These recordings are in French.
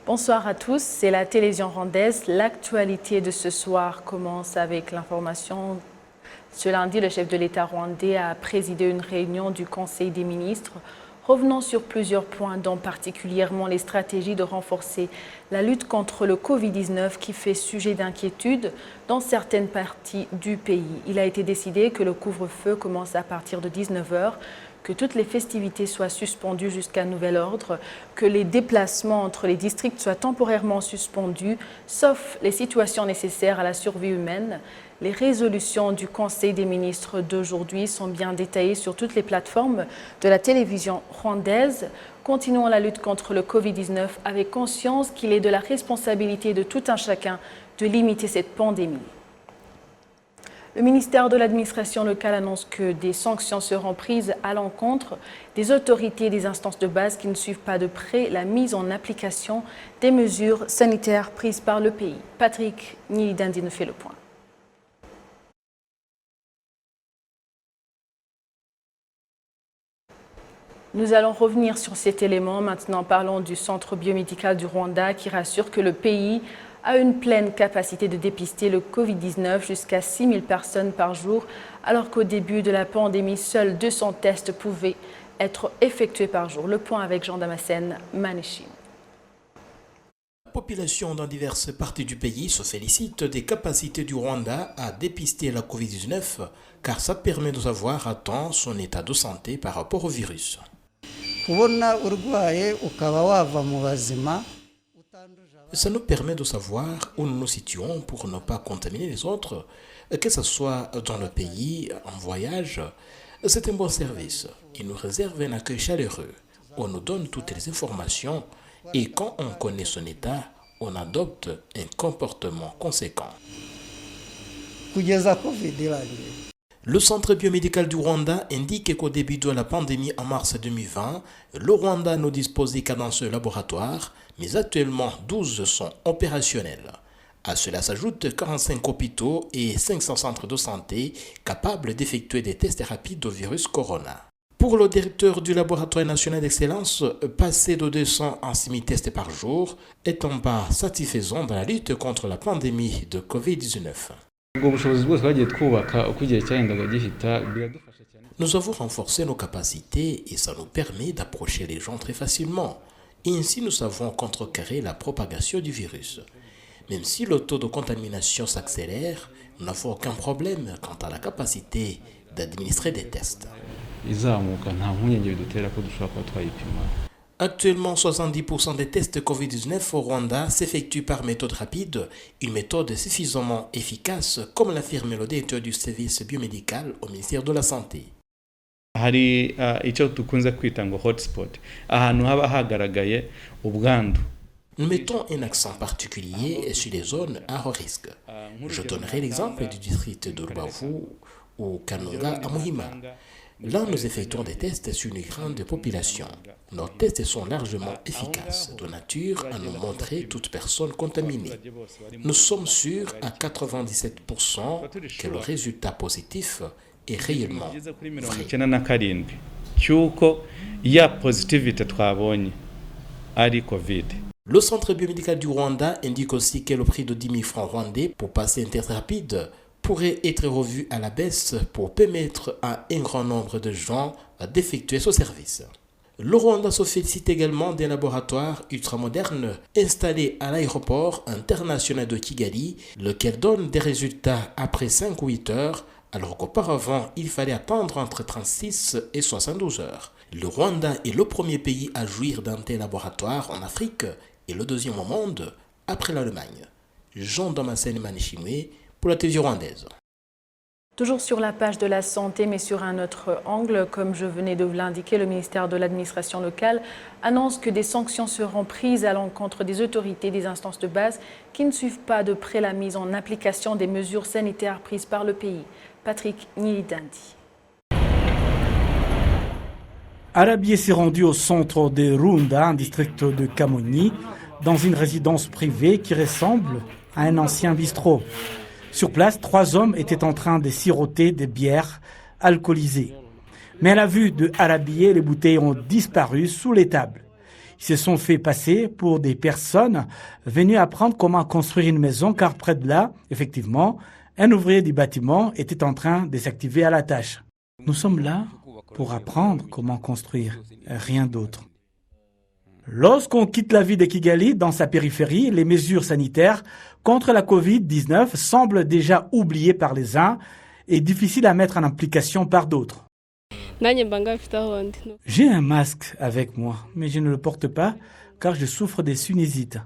Bonsoir à tous, c'est la télévision rwandaise. L'actualité de ce soir commence avec l'information. Ce lundi, le chef de l'État rwandais a présidé une réunion du Conseil des ministres revenant sur plusieurs points, dont particulièrement les stratégies de renforcer la lutte contre le Covid-19 qui fait sujet d'inquiétude dans certaines parties du pays. Il a été décidé que le couvre-feu commence à partir de 19 h, que toutes les festivités soient suspendues jusqu'à nouvel ordre, que les déplacements entre les districts soient temporairement suspendus, sauf les situations nécessaires à la survie humaine. Les résolutions du Conseil des ministres d'aujourd'hui sont bien détaillées sur toutes les plateformes de la télévision rwandaise. Continuons la lutte contre le Covid-19 avec conscience qu'il est de la responsabilité de tout un chacun de limiter cette pandémie. Le ministère de l'administration locale annonce que des sanctions seront prises à l'encontre des autorités et des instances de base qui ne suivent pas de près la mise en application des mesures sanitaires prises par le pays. Patrick Nilidandi nous fait le point. Nous allons revenir sur cet élément. Maintenant, parlons du centre biomédical du Rwanda qui rassure que le pays a une pleine capacité de dépister le Covid-19 jusqu'à 6 000 personnes par jour, alors qu'au début de la pandémie, seuls 200 tests pouvaient être effectués par jour. Le point avec Jean Damascène, Manéchine. La population dans diverses parties du pays se félicite des capacités du Rwanda à dépister la Covid-19, car ça permet de savoir à temps son état de santé par rapport au virus. Ça nous permet de savoir où nous nous situons pour ne pas contaminer les autres, que ce soit dans le pays, en voyage. C'est un bon service. Il nous réserve un accueil chaleureux. On nous donne toutes les informations et quand on connaît son état, on adopte un comportement conséquent. Le centre biomédical du Rwanda indique qu'au début de la pandémie en mars 2020, le Rwanda ne disposait qu'à dans ce laboratoire, mais actuellement 12 sont opérationnels. À cela s'ajoutent 45 hôpitaux et 500 centres de santé capables d'effectuer des tests rapides au virus corona. Pour le directeur du laboratoire national d'excellence, passer de 200 à 6 000 tests par jour est un pas satisfaisant dans la lutte contre la pandémie de Covid-19. Nous avons renforcé nos capacités et ça nous permet d'approcher les gens très facilement. Et ainsi, nous savons contrecarrer la propagation du virus. Même si le taux de contamination s'accélère, nous n'avons aucun problème quant à la capacité d'administrer des tests. Actuellement, 70% des tests Covid-19 au Rwanda s'effectuent par méthode rapide, une méthode suffisamment efficace, comme l'affirme le directeur du service biomédical au ministère de la Santé. Nous mettons un accent particulier sur les zones à haut risque. Je donnerai l'exemple du district de Rubavu ou Kanunga à Muhima. Là, nous effectuons des tests sur une grande population. Nos tests sont largement efficaces, de nature à nous montrer toute personne contaminée. Nous sommes sûrs à 97% que le résultat positif est réellement vrai. Le centre biomédical du Rwanda indique aussi que le prix de 10 000 francs rwandais pour passer un test rapide pourrait être revu à la baisse pour permettre à un grand nombre de gens d'effectuer ce service. Le Rwanda se félicite également des laboratoires ultramodernes installés à l'aéroport international de Kigali, lequel donne des résultats après 5 ou 8 heures, alors qu'auparavant, il fallait attendre entre 36 et 72 heures. Le Rwanda est le premier pays à jouir d'un tel laboratoire en Afrique et le deuxième au monde, après l'Allemagne. Jean Damascène Manéchine pour la télévision rwandaise. Toujours sur la page de la santé, mais sur un autre angle, comme je venais de vous l'indiquer, le ministère de l'administration locale annonce que des sanctions seront prises à l'encontre des autorités et des instances de base qui ne suivent pas de près la mise en application des mesures sanitaires prises par le pays. Patrick Nilidandi. Arabié s'est rendu au centre de Runda, un district de Kamonyi, dans une résidence privée qui ressemble à un ancien bistrot. Sur place, 3 hommes étaient en train de siroter des bières alcoolisées. Mais à la vue de Arabié, les bouteilles ont disparu sous les tables. Ils se sont fait passer pour des personnes venues apprendre comment construire une maison, car près de là, effectivement, un ouvrier du bâtiment était en train de s'activer à la tâche. Nous sommes là pour apprendre comment construire, rien d'autre. Lorsqu'on quitte la ville de Kigali, dans sa périphérie, les mesures sanitaires contre la Covid-19 semblent déjà oubliées par les uns et difficiles à mettre en application par d'autres. J'ai un masque avec moi, mais je ne le porte pas car je souffre des sinusites.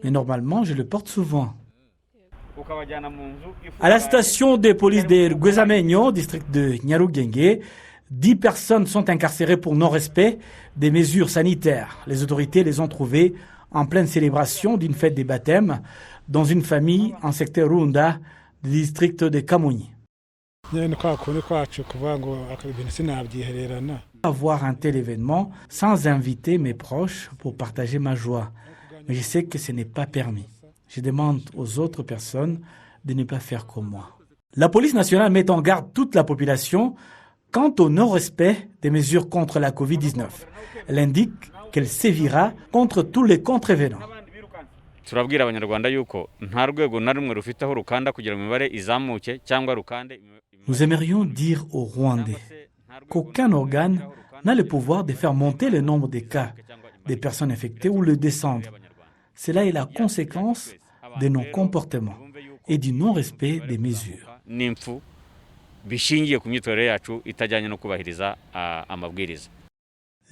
Mais normalement, je le porte souvent. À la station de police de Rwezamenyo, district de Nyarugenge, 10 personnes sont incarcérées pour non-respect des mesures sanitaires. Les autorités les ont trouvées en pleine célébration d'une fête des baptêmes dans une famille en secteur Runda du district de Kamonyi. Avoir un tel événement sans inviter mes proches pour partager ma joie. Mais je sais que ce n'est pas permis. Je demande aux autres personnes de ne pas faire comme moi. La police nationale met en garde toute la population quant au non-respect des mesures contre la Covid-19. Elle indique qu'elle sévira contre tous les contrevenants. Nous aimerions dire aux Rwandais qu'aucun organe n'a le pouvoir de faire monter le nombre de cas des personnes infectées ou le descendre. Cela est la conséquence de nos comportements et du non-respect des mesures.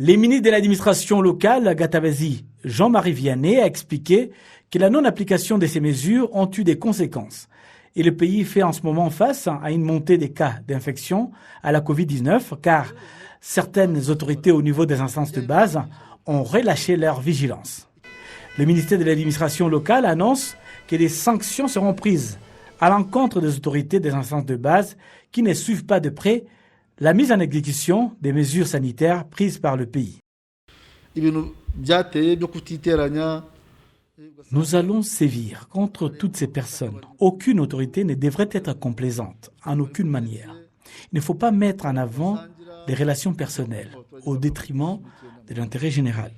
Le ministre de l'administration locale, Gatabazi, Jean-Marie Vianney, a expliqué que la non-application de ces mesures ont eu des conséquences. Et le pays fait en ce moment face à une montée des cas d'infection à la Covid-19, car certaines autorités au niveau des instances de base ont relâché leur vigilance. Le ministère de l'administration locale annonce que des sanctions seront prises à l'encontre des autorités des instances de base qui ne suivent pas de près la mise en exécution des mesures sanitaires prises par le pays. Nous allons sévir contre toutes ces personnes. Aucune autorité ne devrait être complaisante, en aucune manière. Il ne faut pas mettre en avant les relations personnelles au détriment de l'intérêt général.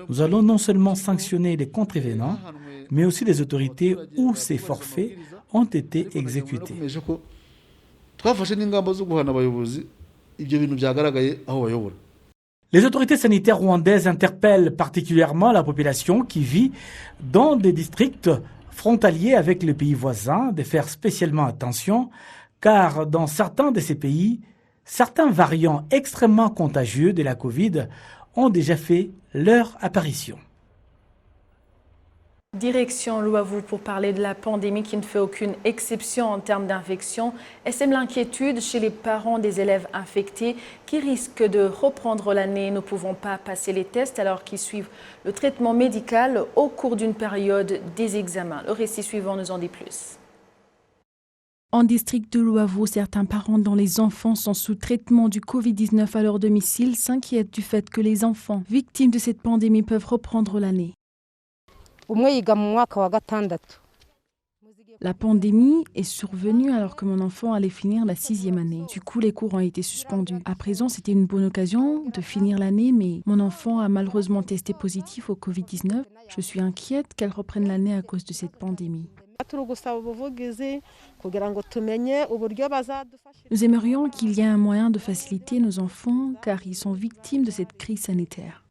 Nous allons non seulement sanctionner les contrevenants, mais aussi les autorités où ces forfaits ont été exécutés. Les autorités sanitaires rwandaises interpellent particulièrement la population qui vit dans des districts frontaliers avec les pays voisins de faire spécialement attention, car dans certains de ces pays, certains variants extrêmement contagieux de la Covid ont déjà fait leur apparition. Direction Louavou pour parler de la pandémie qui ne fait aucune exception en termes d'infection et sème l'inquiétude chez les parents des élèves infectés qui risquent de reprendre l'année et ne pouvant pas passer les tests alors qu'ils suivent le traitement médical au cours d'une période des examens. Le récit suivant nous en dit plus. En district de Louavou, certains parents dont les enfants sont sous traitement du Covid-19 à leur domicile s'inquiètent du fait que les enfants victimes de cette pandémie peuvent reprendre l'année. La pandémie est survenue alors que mon enfant allait finir la 6e année. Du coup, les cours ont été suspendus. À présent, c'était une bonne occasion de finir l'année, mais mon enfant a malheureusement testé positif au Covid-19. Je suis inquiète qu'elle reprenne l'année à cause de cette pandémie. Nous aimerions qu'il y ait un moyen de faciliter nos enfants car ils sont victimes de cette crise sanitaire.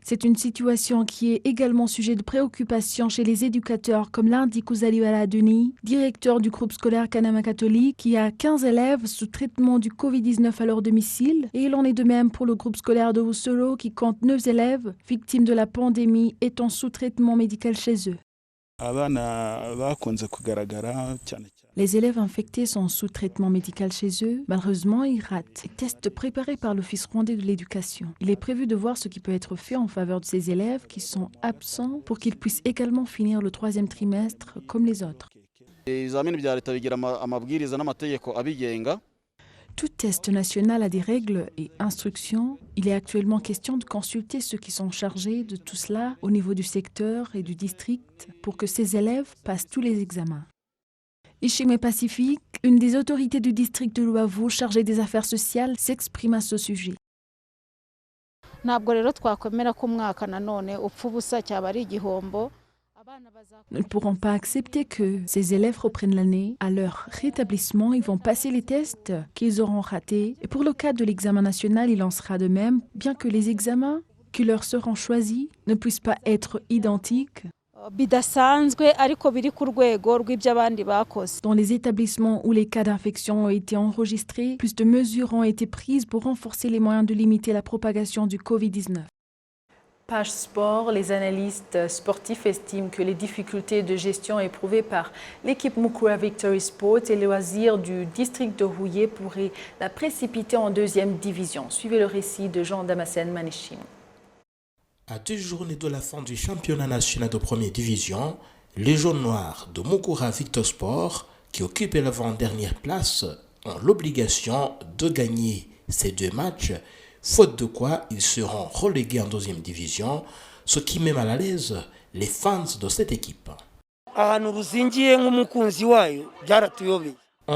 C'est une situation qui est également sujet de préoccupation chez les éducateurs, comme l'indique Ouzali Aladuni, directeur du groupe scolaire Kanama catholique, qui a 15 élèves sous traitement du Covid-19 à leur domicile. Et il en est de même pour le groupe scolaire de Oussolo, qui compte 9 élèves victimes de la pandémie étant sous traitement médical chez eux. Les élèves infectés sont sous traitement médical chez eux. Malheureusement, ils ratent les tests préparés par l'Office rwandais de l'éducation. Il est prévu de voir ce qui peut être fait en faveur de ces élèves qui sont absents pour qu'ils puissent également finir le 3e trimestre comme les autres. Tout test national a des règles et instructions. Il est actuellement question de consulter ceux qui sont chargés de tout cela au niveau du secteur et du district pour que ces élèves passent tous les examens. Ishimwe Pacifique, une des autorités du district de Rubavu chargée des affaires sociales, s'exprime à ce sujet. Nous ne pourrons pas accepter que ces élèves reprennent l'année. À leur rétablissement, ils vont passer les tests qu'ils auront ratés. Et pour le cas de l'examen national, il en sera de même, bien que les examens qui leur seront choisis ne puissent pas être identiques. Dans les établissements où les cas d'infection ont été enregistrés, plus de mesures ont été prises pour renforcer les moyens de limiter la propagation du Covid-19. Page Sport, les analystes sportifs estiment que les difficultés de gestion éprouvées par l'équipe Mukura Victory Sports et loisirs du district de Rouillé pourraient la précipiter en deuxième division. Suivez le récit de Jean Damascène Manichim. À 2 journées de la fin du championnat national de première division, les jaunes noirs de Mukura Victory Sport, qui occupent l'avant-dernière place, ont l'obligation de gagner ces 2 matchs, faute de quoi ils seront relégués en deuxième division, ce qui met mal à l'aise les fans de cette équipe. En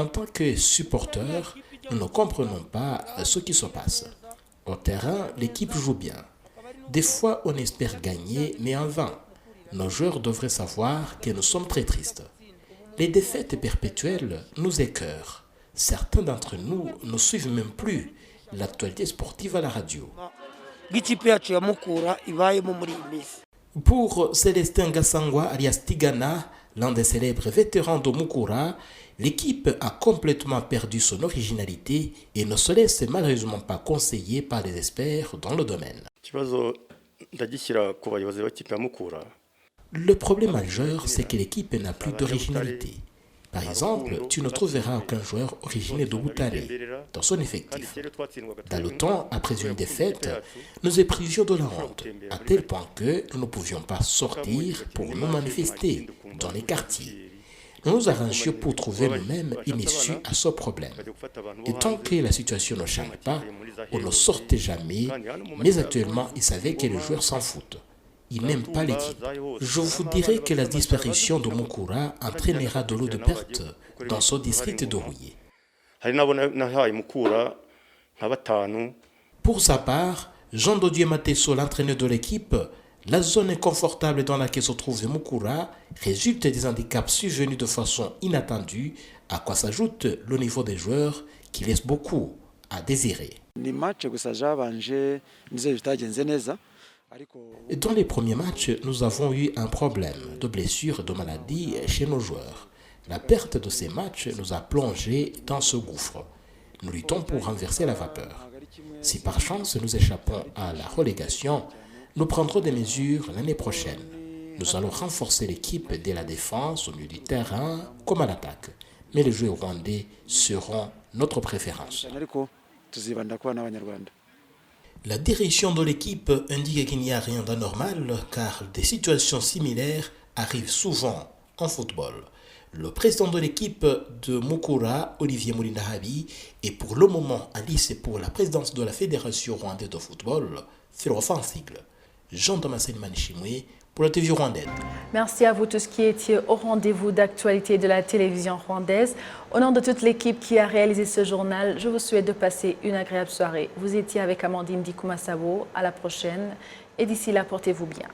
tant que supporters, nous ne comprenons pas ce qui se passe. Au terrain, l'équipe joue bien. Des fois, on espère gagner, mais en vain. Nos joueurs devraient savoir que nous sommes très tristes. Les défaites perpétuelles nous écœurent. Certains d'entre nous ne suivent même plus l'actualité sportive à la radio. Pour Célestin Gassangwa alias Tigana, l'un des célèbres vétérans de Mukura, l'équipe a complètement perdu son originalité et ne se laisse malheureusement pas conseiller par les experts dans le domaine. Le problème majeur, c'est que l'équipe n'a plus d'originalité. Par exemple, tu ne trouveras aucun joueur originaire de Butare dans son effectif. Dans le temps, après une défaite, nous éprouvions de la honte, à tel point que nous ne pouvions pas sortir pour nous manifester dans les quartiers. Nous nous arrangions pour trouver nous-mêmes une issue à ce problème. Et tant que la situation ne change pas, on ne sortait jamais, mais actuellement, ils savaient que les joueurs s'en foutent. Ils n'aiment pas l'équipe. Je vous dirais que la disparition de Mukura entraînera de l'eau de perte dans ce district de Rouillé. Pour sa part, Jean Dodieu Matesso, l'entraîneur de l'équipe, la zone inconfortable dans laquelle se trouve Mukura résulte des handicaps survenus de façon inattendue, à quoi s'ajoute le niveau des joueurs qui laisse beaucoup à désirer. Dans les premiers matchs, nous avons eu un problème de blessure et de maladie chez nos joueurs. La perte de ces matchs nous a plongés dans ce gouffre. Nous luttons pour renverser la vapeur. Si par chance nous échappons à la relégation, nous prendrons des mesures l'année prochaine. Nous allons renforcer l'équipe dès la défense, au milieu du terrain, comme à l'attaque. Mais les joueurs rwandais seront notre préférence. La direction de l'équipe indique qu'il n'y a rien d'anormal car des situations similaires arrivent souvent en football. Le président de l'équipe de Mukura, Olivier Moulindahabi, est pour le moment en lice pour la présidence de la Fédération rwandaise de football, FEROFA en sigle. Jean Damascène Manichimwe pour la TV rwandaise. Merci à vous tous qui étiez au rendez-vous d'actualité de la télévision rwandaise. Au nom de toute l'équipe qui a réalisé ce journal, je vous souhaite de passer une agréable soirée. Vous étiez avec Amandine Dikoumassabo. À la prochaine et d'ici là, portez-vous bien.